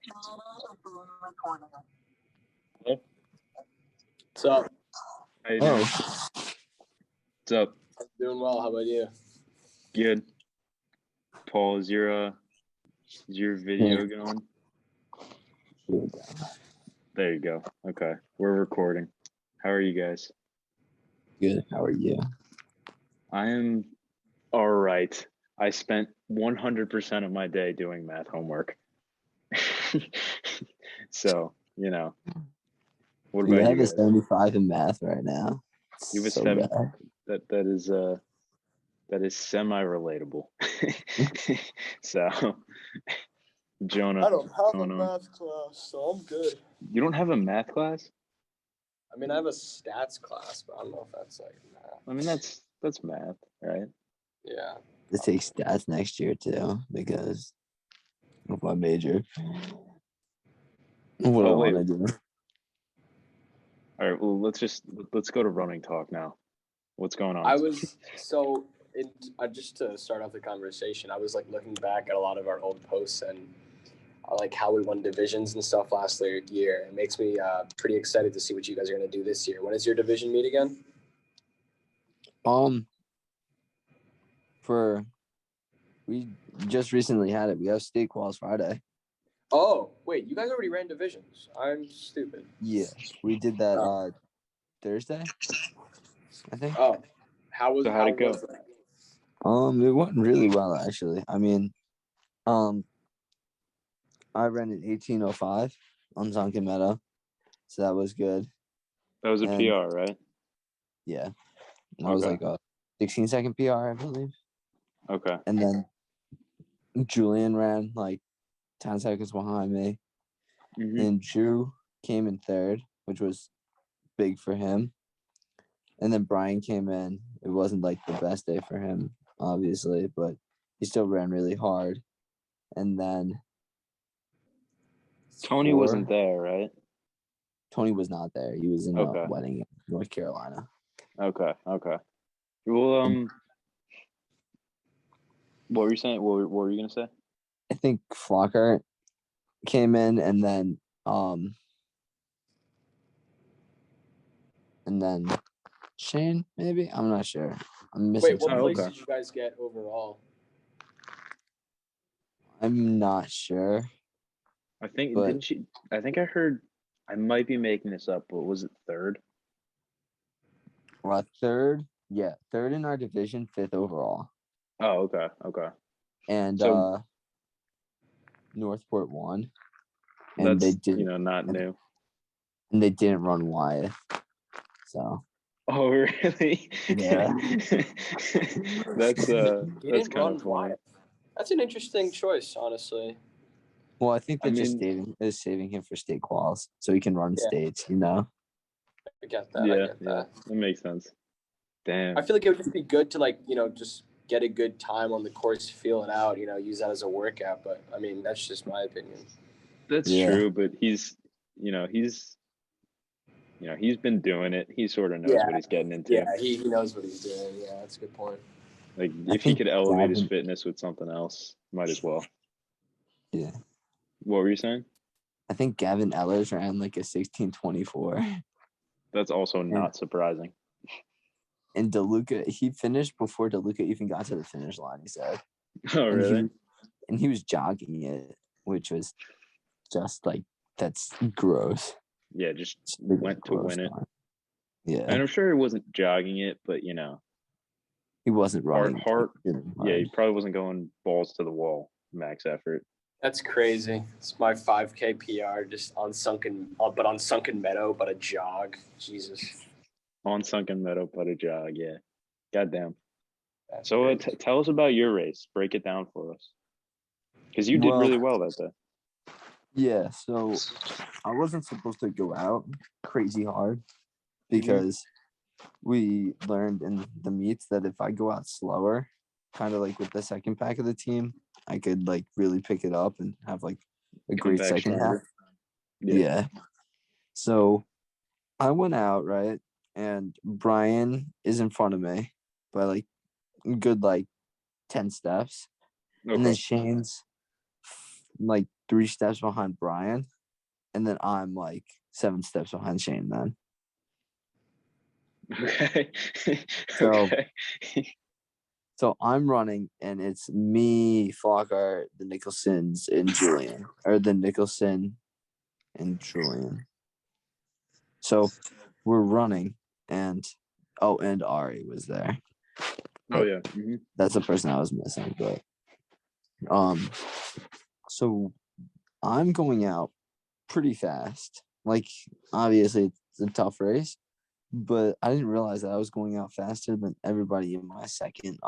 Hello? What's up? How you doing? What's up? Doing well. How about you? Good. Paul, is your video going? There you go. Okay. We're recording. How are you guys? Good. How are you? I am all right. I spent 100% of my day doing math homework. So, what You about have you a guys? 75 in math right now. You have a So 7. bad. That is semi-relatable. So, Jonah, I don't have what's a going on? math class, so I'm good. You don't have a math class? I mean, I have a stats class, but I don't know if that's like math. I mean, that's math, right? Yeah. To take stats next year too, because of my major. What I want to do. All right, well, let's go to running talk now. What's going on? Just to start off the conversation, I was like looking back at a lot of our old posts and like how we won divisions and stuff last year. It makes me pretty excited to see what you guys are going to do this year. When is your division meet again? We just recently had it. We have state quals Friday. Oh, wait, you guys already ran divisions. I'm stupid. Yeah, we did that Thursday, I think. Oh, how'd it go? It went really well actually. I mean, I ran an 18:05 on sunken meadow, so that was good. That was a PR, right? Yeah, that was like a 16-second PR, I believe. Okay. And then Julian ran like 10 seconds behind me. Mm-hmm. And Drew came in third, which was big for him. And then Brian came in. It wasn't like the best day for him, obviously, but he still ran really hard. And then Tony wasn't there, right? Tony was not there. He was in a wedding in North Carolina. Okay. Well, what were you saying? What were you gonna say? I think Flocker came in, and then Shane, maybe? I'm not sure. I'm missing. Wait, what place did you guys get overall? I'm not sure. I think I think I heard. I might be making this up, but was it third? Well, third. Yeah, third in our division, 5th overall. Oh, okay. And Northport won. And that's not new. And they didn't run Wyeth. So. Oh really? Yeah. That's kind of funny. That's an interesting choice, honestly. Well, I think they're just saving him for state quals, so he can run states. I get that. Yeah, that makes sense. Damn. I feel like it would just be good to just get a good time on the course, feel it out, use that as a workout. But I mean, that's just my opinion. That's true, but he's been doing it. He sort of knows what he's getting into. Yeah, he knows what he's doing. Yeah, that's a good point. Like, if he could elevate his fitness with something else, might as well. Yeah. What were you saying? I think Gavin Ellers ran like a 16:24. That's also not surprising. And DeLuca, he finished before DeLuca even got to the finish line, he said. Oh, really? And he was jogging it, which was just like, that's gross. Yeah, just went to win it. Yeah. And I'm sure he wasn't jogging it, but, he wasn't running. Yeah, he probably wasn't going balls to the wall, max effort. That's crazy. It's my 5K PR just on sunken meadow, but a jog. Jesus. On sunken meadow, but a jog. Yeah. Goddamn. So tell us about your race. Break it down for us. Because you did really well that day. Yeah. So I wasn't supposed to go out crazy hard because we learned in the meets that if I go out slower, kind of like with the second pack of the team, I could like really pick it up and have like a great second half. Yeah. So I went out, right? And Brian is in front of me by like good 10 steps. Okay. And then Shane's like 3 steps behind Brian, and then I'm like 7 steps behind Shane then. Okay. So- Okay. So I'm running, and it's me, Flockhart, the Nicholsons, and Julian, or the Nicholson and Julian. So we're running, and Ari was there. Oh yeah. That's the person I was missing, but so I'm going out pretty fast. Like, obviously it's a tough race, but I didn't realize that I was going out faster than everybody in my second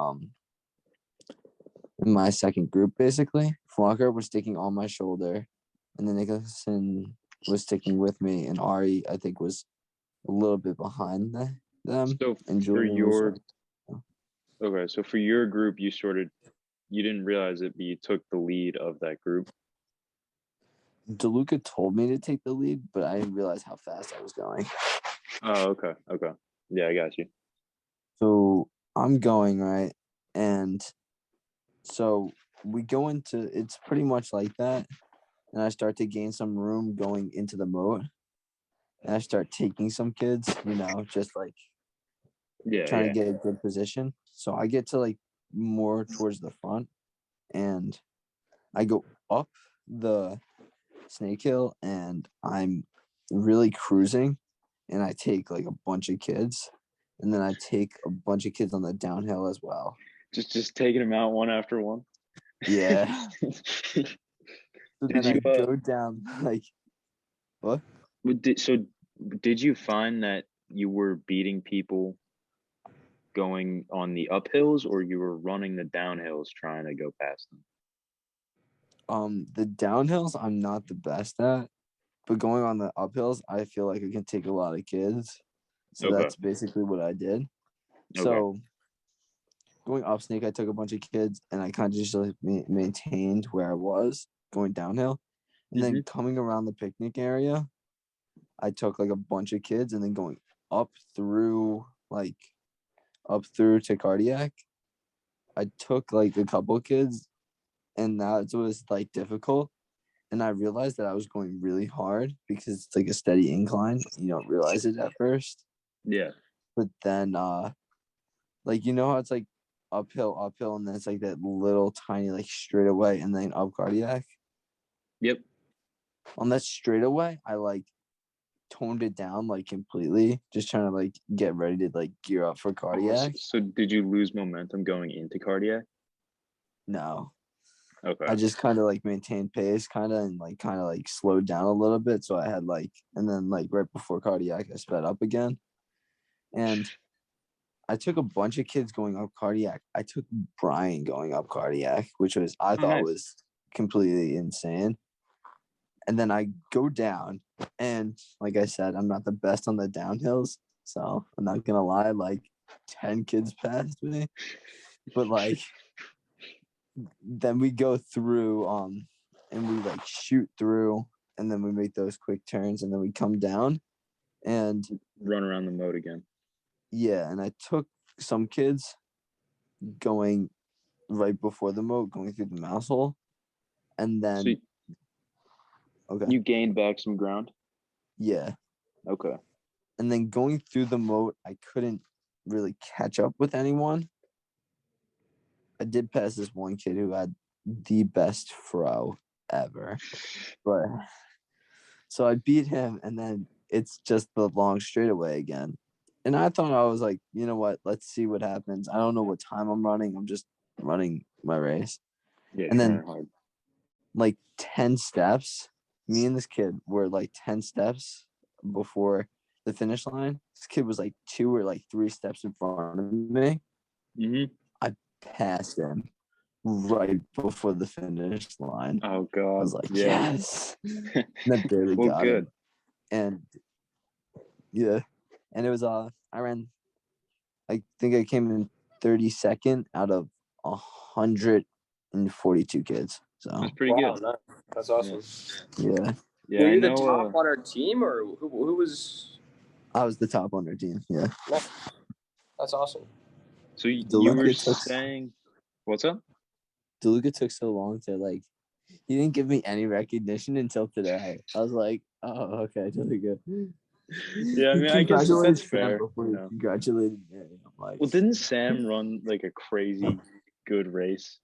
group. Basically, Flocker was sticking on my shoulder, and then Nicholson was sticking with me, and Ari, I think, was a little bit behind them. So And for Julian your was, okay, so for your group, you didn't realize it, but you took the lead of that group. DeLuca told me to take the lead, but I didn't realize how fast I was going. Oh, okay. Okay. Yeah, I got you. So I'm going, right? And so we go into, it's pretty much like that. And I start to gain some room going into the moat. And I start taking some kids, just like Yeah, trying yeah. to get a good position. So I get to like more towards the front, and I go up the snake hill, and I'm really cruising, and I take like a bunch of kids, and then I take a bunch of kids on the downhill as well. Just taking them out one after one. Yeah. So Did then I you go down like what? Did you find that you were beating people going on the uphills, or you were running the downhills trying to go past them? The downhills I'm not the best at, but going on the uphills I feel like I can take a lot of kids. So Okay. that's basically what I did. Okay. So going up snake, I took a bunch of kids, and I kind of just like maintained where I was going downhill. And then coming around the picnic area, I took like a bunch of kids, and then going up through to Cardiac, I took like a couple kids, and that was like difficult. And I realized that I was going really hard because it's like a steady incline. You don't realize it at first. Yeah. But then how it's like uphill, and then it's like that little tiny like straightaway, and then up Cardiac. Yep. On that straightaway, I like toned it down like completely, just trying to like get ready to like gear up for Cardiac. So did you lose momentum going into Cardiac? No. Okay. I just kind of like maintained pace and like slowed down a little bit. So I had and then like right before Cardiac, I sped up again. And I took a bunch of kids going up Cardiac. I took Brian going up Cardiac, which I thought was completely insane. And then I go down, and like I said, I'm not the best on the downhills. So I'm not going to lie, like 10 kids passed me. But like, then we go through, and we like shoot through, and then we make those quick turns, and then we come down and run around the moat again. Yeah. And I took some kids going right before the moat, going through the mouse hole. And then, okay. You gained back some ground? Yeah. Okay. And then going through the moat, I couldn't really catch up with anyone. I did pass this one kid who had the best fro ever. But so I beat him, and then it's just the long straightaway again. And I thought, I was like, you know what? Let's see what happens. I don't know what time I'm running. I'm just running my race. Yeah. And then like 10 steps, me and this kid were like 10 steps before the finish line. This kid was like 2 or like 3 steps in front of me. I passed him right before the finish line. Oh God! I was like, yes. And I barely got good. him. And yeah, and it was I think I came in 32nd out of 142 kids. So that's pretty good. Nice. That's awesome. Yeah. Yeah. Were you the top on our team, or who was? I was the top on our team. Yeah. That's awesome. So you were saying, what's up? DeLuca took so long to like, he didn't give me any recognition until today. I was like, oh, okay, really good. Yeah, I mean, I guess Congratulated that's Sam fair. before You he know. congratulated me. I'm like, Well, didn't Sam run like a crazy good race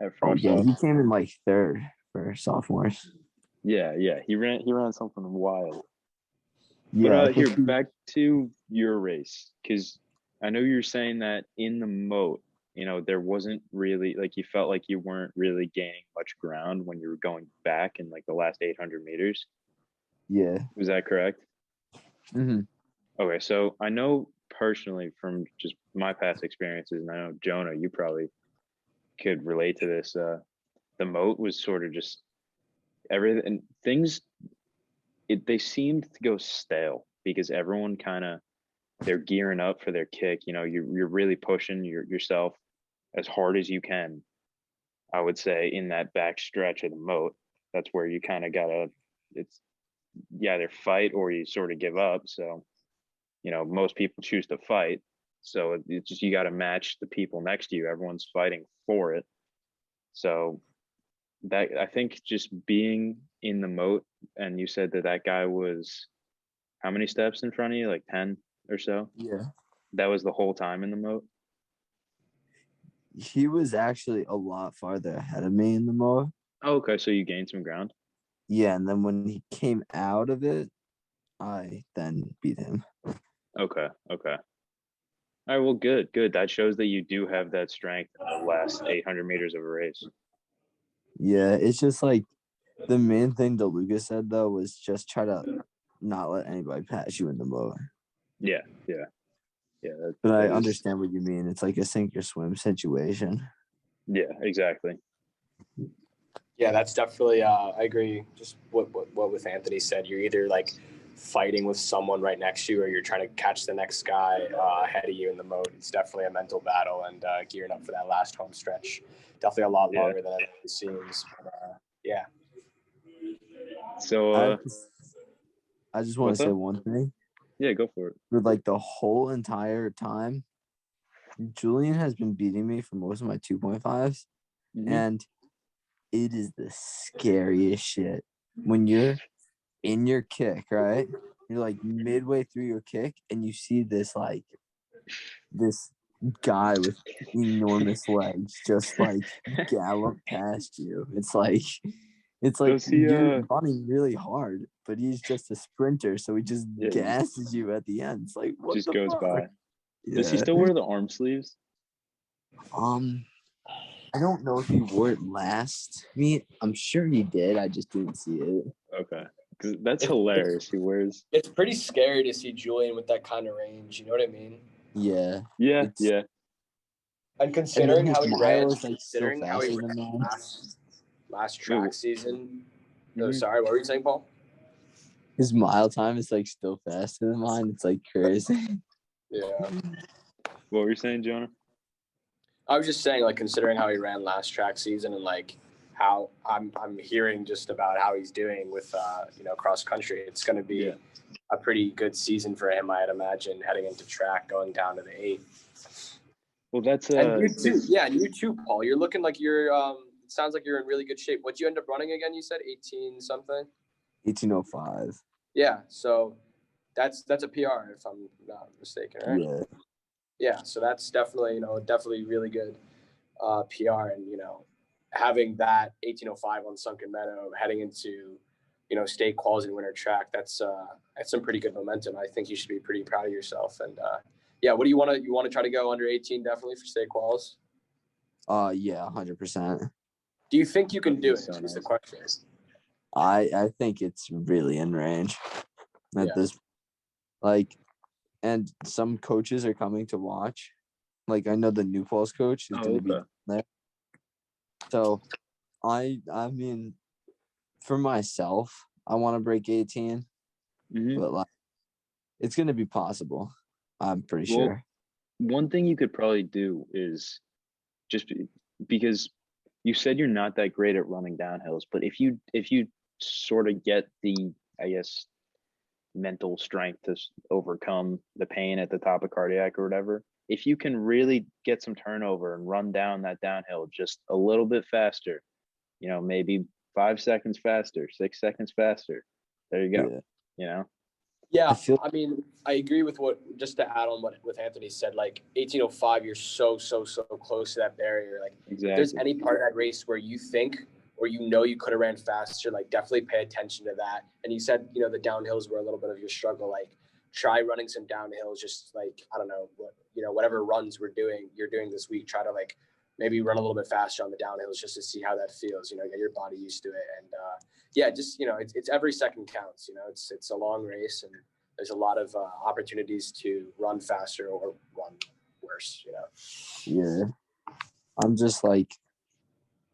at oh first yeah, off? he came in like third for sophomores. Yeah, he ran something wild. Yeah, But here, back to your race, because I know you're saying that in the moat, there wasn't really like you felt like you weren't really gaining much ground when you were going back in like the last 800 meters. Yeah. Was that correct? Mm-hmm. Okay, so I know personally from just my past experiences, and I know Jonah, you probably could relate to this. The moat was sort of just everything, and things. They seemed to go stale because everyone they're gearing up for their kick. You're really pushing yourself as hard as you can. I would say in that back stretch of the moat, that's where you kind of you either fight or you sort of give up. So, most people choose to fight. So it's just, you got to match the people next to you. Everyone's fighting for it. So that, I think, just being in the moat, and you said that guy was how many steps in front of you? Like 10 or so? Yeah. That was the whole time in the moat? He was actually a lot farther ahead of me in the moat. Oh, okay, so you gained some ground? Yeah, and then when he came out of it, I then beat him. Okay. All right, well, good. That shows that you do have that strength in the last 800 meters of a race. Yeah, it's just like the main thing DeLuca said, though, was just try to not let anybody pass you in the moat. Yeah. But I understand what you mean. It's like a sink or swim situation. Yeah, exactly. Yeah, that's definitely. I agree. Just what with Anthony said. You're either like fighting with someone right next to you, or you're trying to catch the next guy ahead of you in the moat. It's definitely a mental battle, and gearing up for that last home stretch. Definitely a lot longer than it seems. But, yeah. So I just want to say one thing. Yeah, go for it. For like the whole entire time, Julian has been beating me for most of my 2.5s, Mm-hmm. and it is the scariest shit when you're in your kick, right? You're like midway through your kick, and you see this guy with enormous legs just like gallop past you. It's like you're running really hard, but he's just a sprinter, so he just gasses you at the end. It's like, what just the goes fuck? by. Yeah. Does he still wear the arm sleeves? I don't know if he wore it last meet. I'm sure he did. I just didn't see it. Okay. Because that's hilarious. He wears. It's pretty scary to see Julian with that kind of range. You know what I mean? Yeah. Yeah. And considering how he ran, last track season. Mm-hmm. Sorry, what were you saying, Paul? His mile time is like still faster than mine. It's like crazy. Yeah. What were you saying, Jonah? I was just saying, like, considering how he ran last track season, and like how I'm hearing just about how he's doing with cross country. It's going to be a pretty good season for him, I'd imagine, heading into track, going down to the 8. Well, that's and you too. Yeah, and you too, Paul. You're looking like you're. It sounds like you're in really good shape. What'd you end up running again? You said 18 something. 18:05. Yeah, so that's a PR if I'm not mistaken, right? Yeah. Yeah, so that's definitely definitely really good PR, and having that 18:05 on Sunken Meadow heading into state quals and winter track, that's some pretty good momentum. I think you should be pretty proud of yourself. And what do you want to try to go under 18 definitely for state quals? Yeah, 100%. Do you think you can do it? Is the question. I think it's really in range at this. Like, and some coaches are coming to watch. Like, I know the New Falls coach is going to be there. So, I mean, for myself, I want to break 18, but like, it's going to be possible. I'm pretty sure. One thing you could probably do is just because you said you're not that great at running downhills, but if you sort of get the, I guess, mental strength to overcome the pain at the top of cardiac or whatever, if you can really get some turnover and run down that downhill just a little bit faster, maybe 5 seconds faster, 6 seconds faster. There you go. Yeah. You know? Yeah, I I mean, I agree with just to add on what Anthony said, like 18:05, you're so close to that barrier. Like, if there's Exactly. any part of that race where you think or you could have ran faster, like definitely pay attention to that. And you said, the downhills were a little bit of your struggle. Like, try running some downhills, just like, I don't know, whatever runs you're doing this week, try to like maybe run a little bit faster on the downhills just to see how that feels, get your body used to it. And yeah, just, it's every second counts, it's a long race and there's a lot of opportunities to run faster or run worse, Yeah. I'm just like,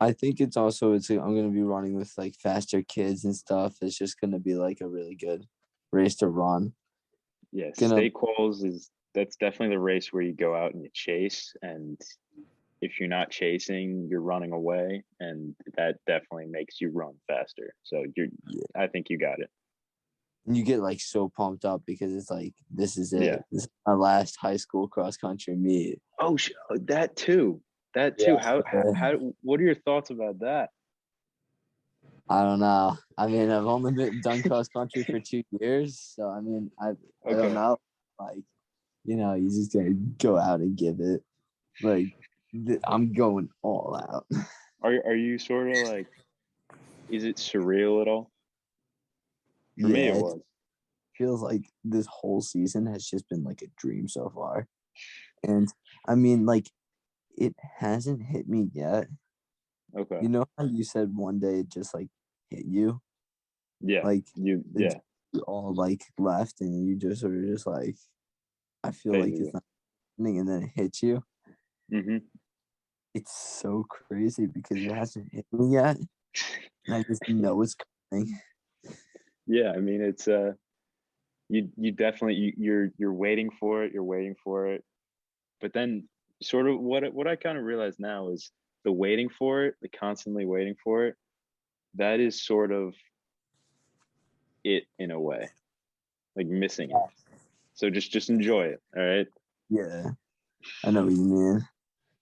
I think I'm going to be running with like faster kids and stuff. It's just going to be like a really good race to run. Yeah, state quals that's definitely the race where you go out and you chase, and if you're not chasing, you're running away, and that definitely makes you run faster. So I think you got it. You get like so pumped up because it's like, this is it. Yeah. This is my last high school cross country meet. Oh, that too. Yeah. How what are your thoughts about that? I don't know. I mean, I've only done cross country for 2 years, so I mean, I don't know. Like, you just gotta go out and give it. Like, I'm going all out. Are you sort of like, is it surreal at all? For me, it was. Feels like this whole season has just been like a dream so far, and I mean, like, it hasn't hit me yet. Okay. You know how you said one day it just like hit you? Yeah. Like you all like left and you just sort of just like, I feel like it's not happening, and then it hits you. Mm-hmm. It's so crazy because it hasn't hit me yet, and I just know it's coming. Yeah, I mean, it's you definitely you're waiting for it, but then sort of what I kind of realize now is the waiting for it, the constantly waiting for it, that is sort of it in a way, like missing it. So just enjoy it. All right. Yeah, I know what you mean.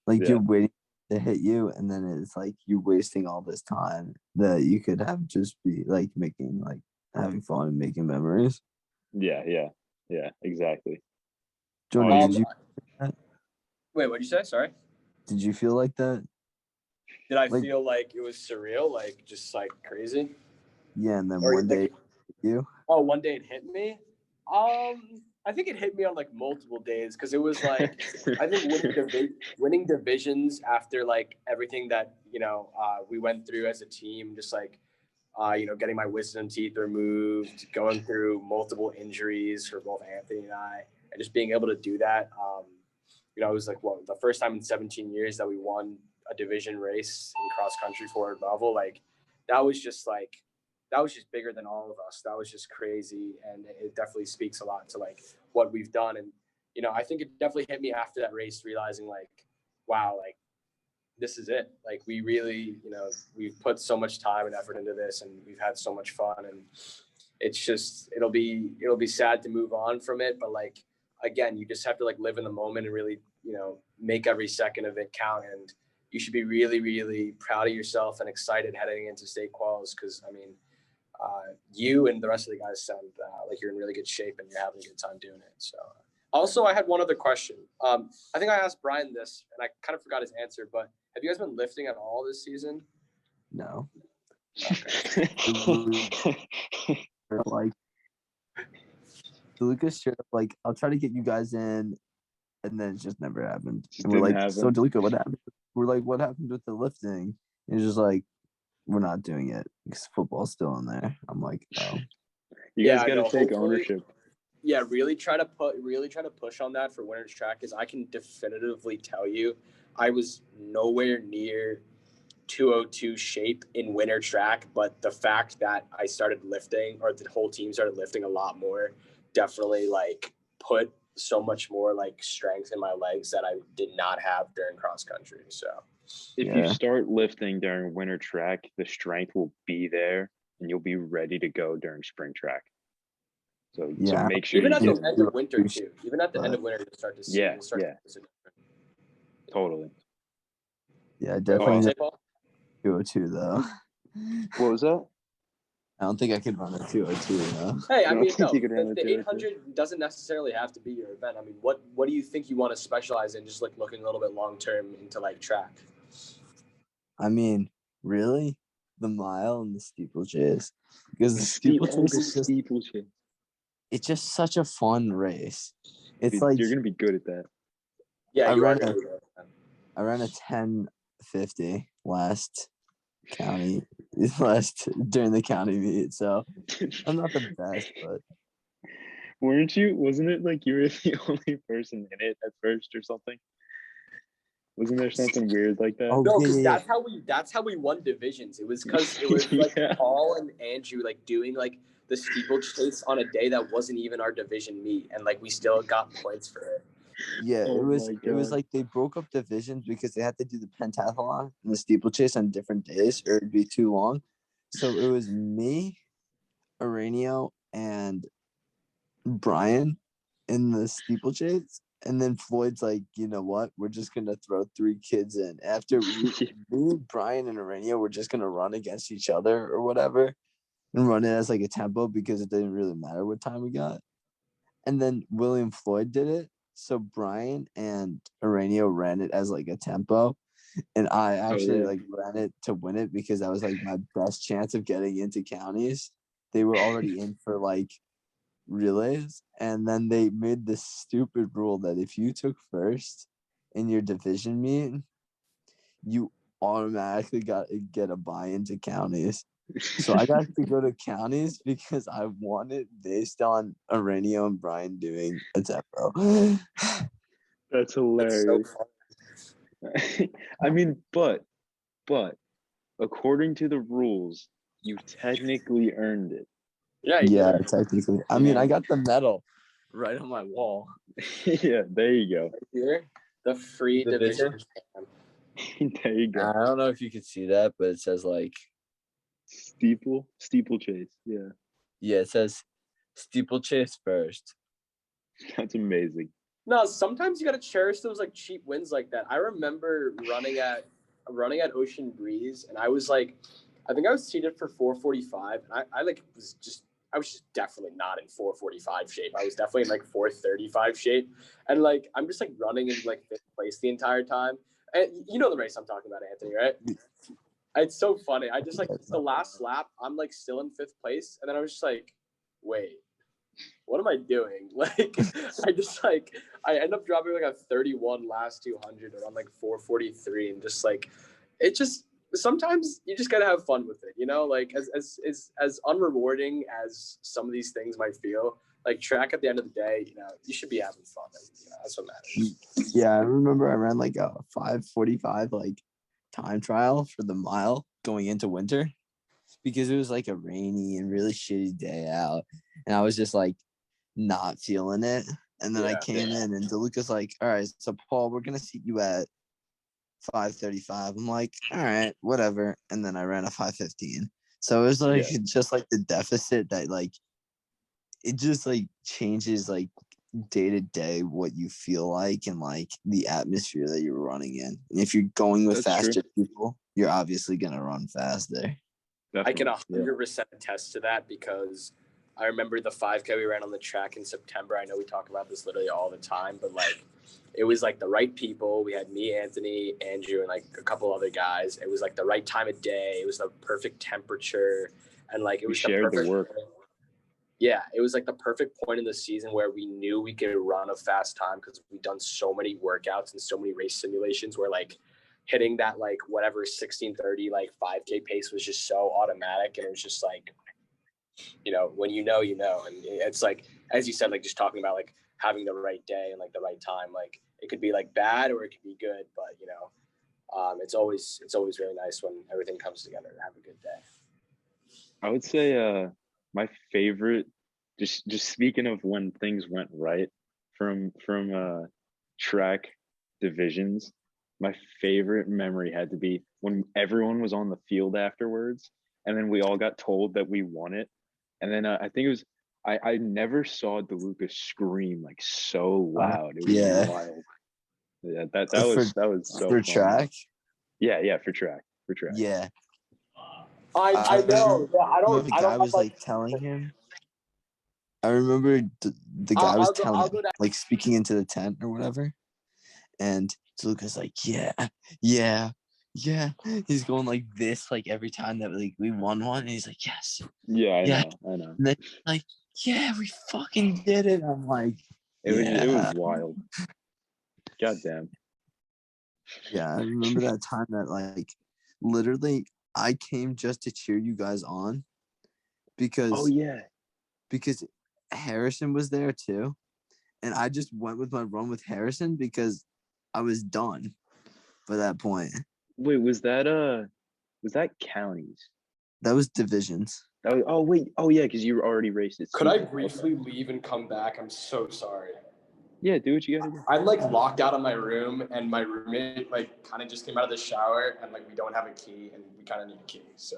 Like, you're waiting to hit you, and then it's like you're wasting all this time that you could have just be like making, like, having fun and making memories. Yeah, exactly. Jordan, did you Wait, what'd you say? Sorry. Did you feel like that? Did I feel like it was surreal, like just like crazy? Yeah, and then one day you? Oh, one day it hit me. I think it hit me on like multiple days because it was like I think winning divisions after like everything that we went through as a team, just like getting my wisdom teeth removed, going through multiple injuries for both Anthony and I, and just being able to do that. It was like the first time in 17 years that we won a division race in cross country forward level. Like that was just bigger than all of us. That was just crazy. And it definitely speaks a lot to like what we've done. And, I think it definitely hit me after that race, realizing like, wow, like this is it. Like we really, we've put so much time and effort into this and we've had so much fun, and it's just, it'll be sad to move on from it. But like, again, you just have to like live in the moment and really, make every second of it count. And you should be really, really proud of yourself and excited heading into state quals. Cause I mean, you and the rest of the guys sound like you're in really good shape and you're having a good time doing it. So also I had one other question. I think I asked Brian this and I kind of forgot his answer, but have you guys been lifting at all this season? No. Okay. Like, DeLuca straight up like, I'll try to get you guys in, and then it just never happened. And we're like, so DeLuca, what happened? We're like, what happened with the lifting? And it's just like, we're not doing it because football's still in there. I'm like, oh. You guys got to take ownership. Yeah, really try to push on that for winter's track, because I can definitively tell you I was nowhere near 202 shape in winter track, but the fact that I started lifting, or the whole team started lifting a lot more, definitely like put so much more like strength in my legs that I did not have during cross country. So if you start lifting during winter track, the strength will be there and you'll be ready to go during spring track. So make sure even at the end of winter too. Even at the end of winter, you'll start to see. Totally. Yeah, definitely 202 though. What was that? I don't think I could run a 202, no. Hey, I don't mean, think no, you could run the a 202. 800 doesn't necessarily have to be your event. I mean, what do you think you want to specialize in? Just like looking a little bit long term into like track. I mean, really? The mile and the steeplechase. Because the steeplechase is just, steeplechase. it's just such a fun race. It's Dude, like you're gonna be good at that. Yeah, I you are ran gonna a- be good. I ran a 10:50 during the county meet, so I'm not the best, but Weren't you? Wasn't it like you were the only person in it at first or something? Wasn't there something weird like that? Oh, No, yeah, because yeah, that's how we won divisions. It was because it was like Yeah. Paul and Andrew like doing like the steeplechase on a day that wasn't even our division meet, and like we still got points for it. yeah. Oh It was my God. like they broke up divisions because they had to do the pentathlon and the steeplechase on different days, or it'd be too long. So it was me, Aurelio, and Brian in the steeplechase. And then Floyd's like, you know what? We're just gonna throw 3 kids in. After me, Brian, and Aurelio were just gonna run against each other or whatever, and run it as like a tempo because it didn't really matter what time we got. And then William Floyd did it. So Brian and Aurelio ran it as like a tempo. And I actually yeah. like ran it to win it because that was like my best chance of getting into counties. They were already in for like relays, and then they made this stupid rule that if you took first in your division meet, you automatically get a buy into counties. So I got to go to counties because I won it based on Aurelio and Brian doing a tempo. That's That's hilarious. so fun. I mean, but according to the rules, you technically earned it. Yeah, you Yeah, did. technically. I mean, I got the medal right on my wall. Yeah, there you go. Here, the free division. There you go. I don't know if you can see that, but it says like Steeplechase. Yeah, it says steeplechase first. that's amazing. No, sometimes you gotta cherish those like cheap wins like that. I remember running at Ocean Breeze, and I was like, I think I was seated for 445, and I like I was just definitely not in 445 shape. I was definitely in like 435 shape, and like I'm just like running in like 5th place the entire time. And you know the race I'm talking about, Anthony, right? It's so funny. I just like the last lap, I'm like still in 5th place, and then I was just like, wait, what am I doing? Like, I end up dropping like a 31 last 200 or on like 443, and just like, it just, sometimes you just gotta have fun with it, you know? Like, as unrewarding as some of these things might feel, like track at the end of the day, you know, you should be having fun. And, you know, that's what matters. Yeah, I remember I ran like a 5:45 like time trial for the mile going into winter because it was like a rainy and really shitty day out, and I was just like not feeling it. And then I came in, and DeLuca's like, "All right, so Paul, we're gonna seat you at 5:35." I'm like, "All right, whatever." And then I ran a 5:15. So it was like just like the deficit that like it just like changes like day to day what you feel like and like the atmosphere that you're running in. And if you're going with That's faster people, you're obviously gonna run faster. I can 100% attest to that because I remember the 5K we ran on the track in September. I know we talk about this literally all the time, but like it was like the right people. We had me, Anthony, Andrew, and like a couple other guys. It was like the right time of day. It was the perfect temperature, and like it was shared the work. Yeah, it was like the perfect point in the season where we knew we could run a fast time because we've done so many workouts and so many race simulations where like hitting that like whatever 16:30 like 5K pace was just so automatic, and it was just like, you know, when you know, and it's like, as you said, like just talking about like having the right day and like the right time, like it could be like bad or it could be good, but you know, it's always really nice when everything comes together to have a good day. I would say my favorite, just speaking of when things went right from track divisions, my favorite memory had to be when everyone was on the field afterwards, and then we all got told that we won it. And then I think it was I never saw DeLuca scream like so loud. It was wild. Yeah, that was so for fun. track. Yeah, for track. Yeah. I know. Yeah, I remember don't. the guy Have, was like. like telling him. I remember the guy was telling him, like speaking into the tent or whatever, and Luca's like, yeah. He's going like this, like every time that like we won one, and he's like, yes. Yeah, I know. And then like, yeah, we fucking did it. I'm like, it was wild. God damn. Yeah, I remember that time that like literally I came just to cheer you guys on because because Harrison was there too. And I just went with my run with Harrison because I was done by that point. Wait, was that counties? That was divisions. Yeah, because you already raced it. Could I briefly leave and come back? I'm so sorry. Yeah, do what you gotta do. I'm like locked out of my room, and my roommate like kind of just came out of the shower, and like we don't have a key, and we kind of need a key. So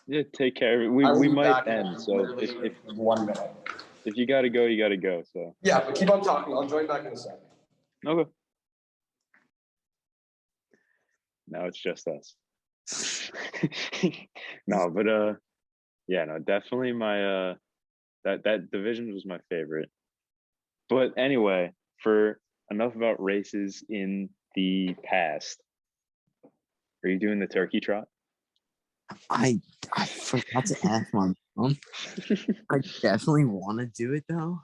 yeah, take care of it. We might end. So if 1 minute. If you gotta go, you gotta go. So yeah, but keep on talking. I'll join back in a second. Okay. Now it's just us. No, but yeah, no, definitely my that division was my favorite. But anyway, for enough about races in the past. Are you doing the turkey trot? I forgot to ask my mom. I definitely want to do it though.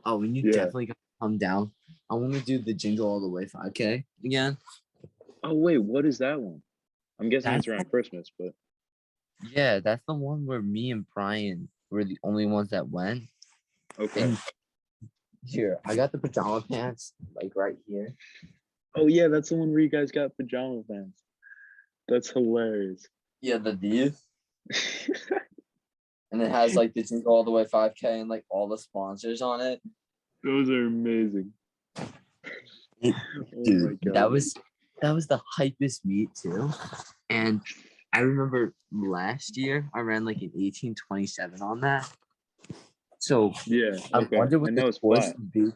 Oh, and you definitely gotta come down. I want to do the Jingle All the Way 5K again. Oh wait, what is that one? I'm guessing it's around Christmas, but yeah, that's the one where me and Brian were the only ones that went. Okay. And here, I got the pajama pants like right here. Oh yeah, that's the one where you guys got pajama pants. That's hilarious. Yeah, the these. And it has like the Jingle All the Way 5K and like all the sponsors on it. Those are amazing. Dude, that was the hypest meet too. And I remember last year I ran like an 18:27 on that. So yeah, I wonder what the course would be.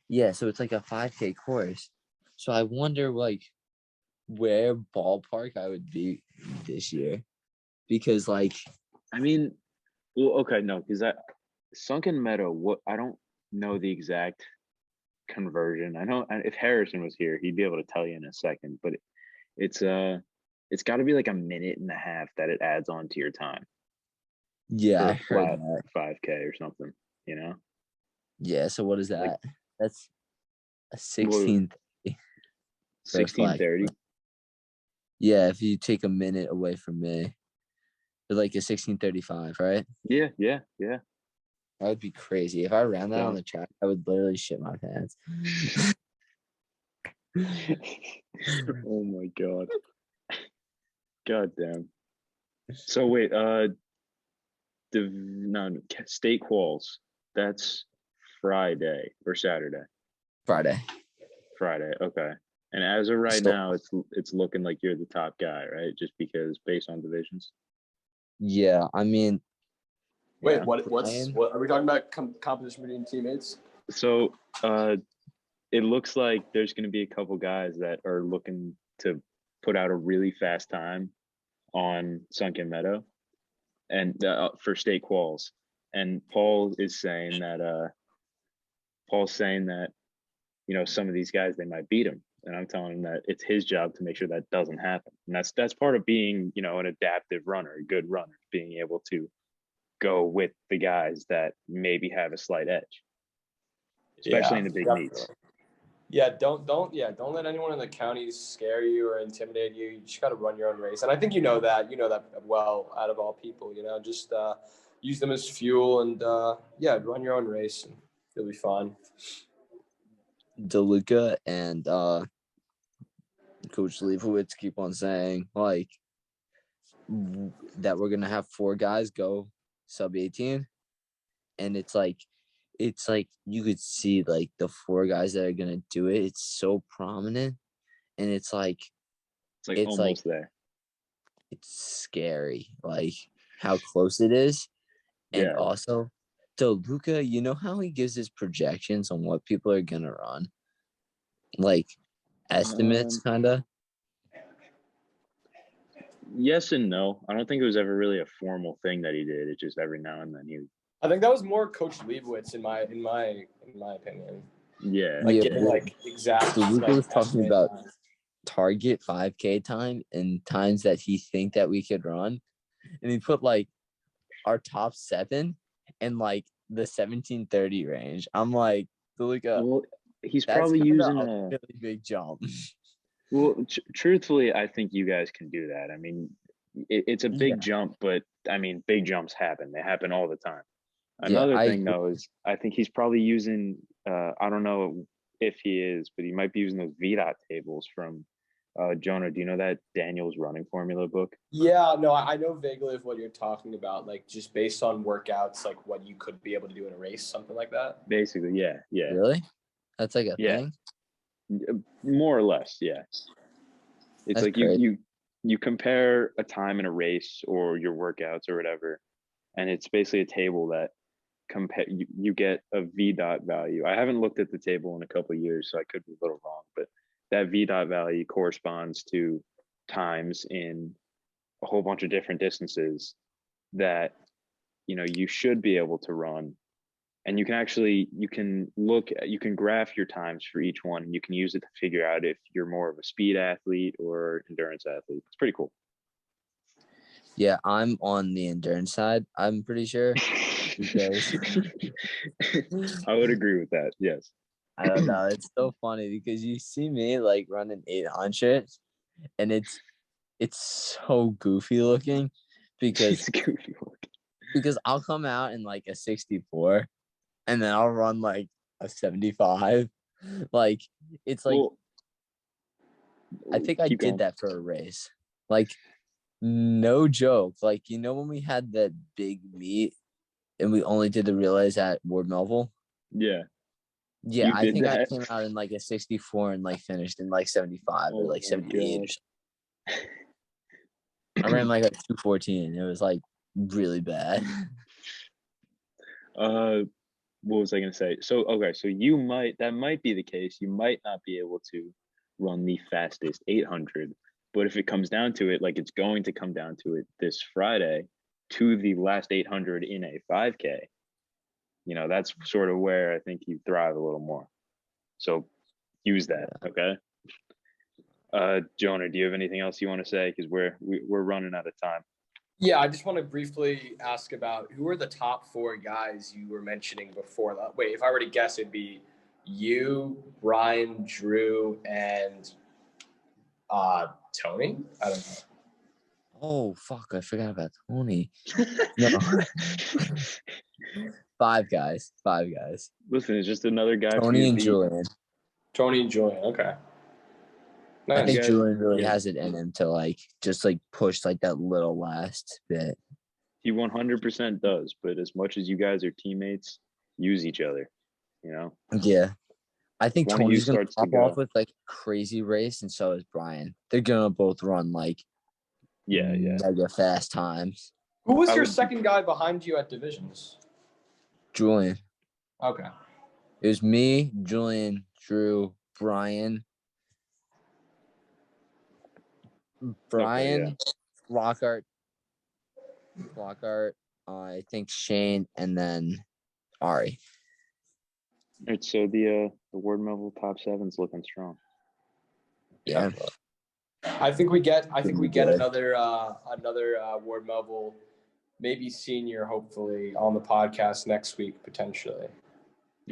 Yeah, so it's like a 5K course. So I wonder like where ballpark I would be this year. Because like I mean, well, okay, no, because that sunken meadow, I don't know the exact conversion. I know if Harrison was here, he'd be able to tell you in a second, but it's got to be like a minute and a half that it adds on to your time. Yeah, I heard flat that. 5K or something, you know? Yeah, so what is that? Like, that's a 16:30. 16:30. Yeah, if you take a minute away from me. Like a 16:35, right? Yeah. That would be crazy. If I ran that on the track, I would literally shit my pants. Oh my god. God damn. So wait, state quals. That's Friday or Saturday? Friday. Okay. And as of right now, it's looking like you're the top guy, right? Just because based on divisions. Yeah, I mean. Wait, what are we talking about? Competition between teammates? So, it looks like there's going to be a couple guys that are looking to put out a really fast time on Sunken Meadow, and for state quals. And Paul is saying that some of these guys, they might beat him. And I'm telling him that it's his job to make sure that doesn't happen. And that's part of being, an adaptive runner, a good runner, being able to go with the guys that maybe have a slight edge, especially in the big meets. Yeah, don't let anyone in the counties scare you or intimidate you. You just got to run your own race. And I think you know that well out of all people, just use them as fuel and run your own race and you'll be fine. DeLuca and Coach Leibowitz keep on saying like that we're gonna have 4 guys go sub 18, and it's like you could see like the 4 guys that are gonna do it. It's so prominent, and it's like almost there. It's scary, like how close it is, and also DeLuca. You know how he gives his projections on what people are gonna run, like estimates, kind of. Yes and no. I don't think it was ever really a formal thing that he did. It's just every now and then he. I think that was more Coach Leibowitz in my opinion. Yeah. Like Yeah, getting well, like exact. so Luca like, was talking estimate about time. target 5K time and times that he think that we could run, and he put like our top 7 and like the 17:30 range. I'm like, Luca, Well, he's that's probably kind using of a. a really big jump. Well, truthfully, I think you guys can do that. I mean, it's a big Yeah. jump, but I mean, big jumps happen. They happen all the time. Yeah, Another I thing, though, is I think he's probably using, I don't know if he is, but he might be using those VDOT tables from Jonah. Do you know that Daniel's running formula book? Yeah, no, I know vaguely of what you're talking about. Like just based on workouts, like what you could be able to do in a race, something like that. Basically, yeah, yeah, really, that's like a yeah, thing. more or less, yeah. It's That's like crazy. you compare a time in a race or your workouts or whatever, and it's basically a table that you get a V dot value. I haven't looked at the table in a couple of years, so I could be a little wrong, but that V dot value corresponds to times in a whole bunch of different distances that you should be able to run. And you can graph your times for each one, and you can use it to figure out if you're more of a speed athlete or endurance athlete. It's pretty cool. Yeah, I'm on the endurance side. I'm pretty sure. Because I would agree with that. Yes. I don't know. It's so funny because you see me like running 800, and it's so goofy looking because It's goofy. I'll come out in like a 64, and then I'll run like a 75. Like it's like Well, I think I keep did going. that for a race. Like no joke. Like when we had that big meet and we only did the relays at Ward Melville. Yeah. Yeah, You I did think I that? came out in like a 64 and like finished in like 75 or Oh like my 78 or God. something. I ran like a 2:14. It was like really bad. What was I going to say? So, okay, so that might be the case. You might not be able to run the fastest 800, but if it comes down to it, like it's going to come down to it this Friday to the last 800 in a 5K, that's sort of where I think you thrive a little more. So use that. Okay. Jonah, do you have anything else you want to say? Because we're running out of time. Yeah, I just want to briefly ask about who are the top 4 guys you were mentioning before. Wait, if I were to guess, it'd be you, Brian, Drew, and Tony. I don't know. Oh fuck! I forgot about Tony. No, 5 guys. 5 guys. Listen, it's just another guy for Tony you to and beat. Julian. Tony and Julian. Okay. Nice. I think guys- Julian really yeah. has it in him to like just like push like that little last bit. He 100% does, but as much as you guys are teammates, use each other, Yeah. I think One of you Tony's gonna starts to pop go. off with like crazy race, and so is Brian. They're gonna both run like Yeah. mega fast times. Who was your second guy behind you at divisions? Julian. Okay. It was me, Julian, Drew, Brian, Flockhart, I think Shane, and then Ari. All right, so the Ward Melville top 7's looking strong. Yeah. I think we get good. another Ward Melville, maybe senior, hopefully on the podcast next week potentially.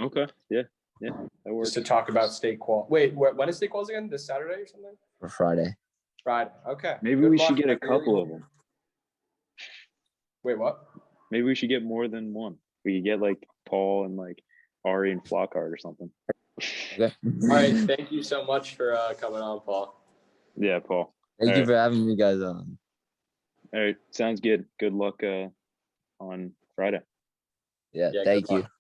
Okay. Yeah, that works. Just to talk about state qual. Wait, when is state quals again? This Saturday or something? For Friday. Friday. Okay. Maybe Good we luck, should get a everyone. couple of them. Wait, what? Maybe we should get more than one. We could get like Paul and like Ari and Flockhart or something. Okay. All right. Thank you so much for coming on, Paul. Yeah, Paul. Thank you for having me guys on. All right, sounds good. Good luck on Friday. Yeah, Yeah, thank good you. luck.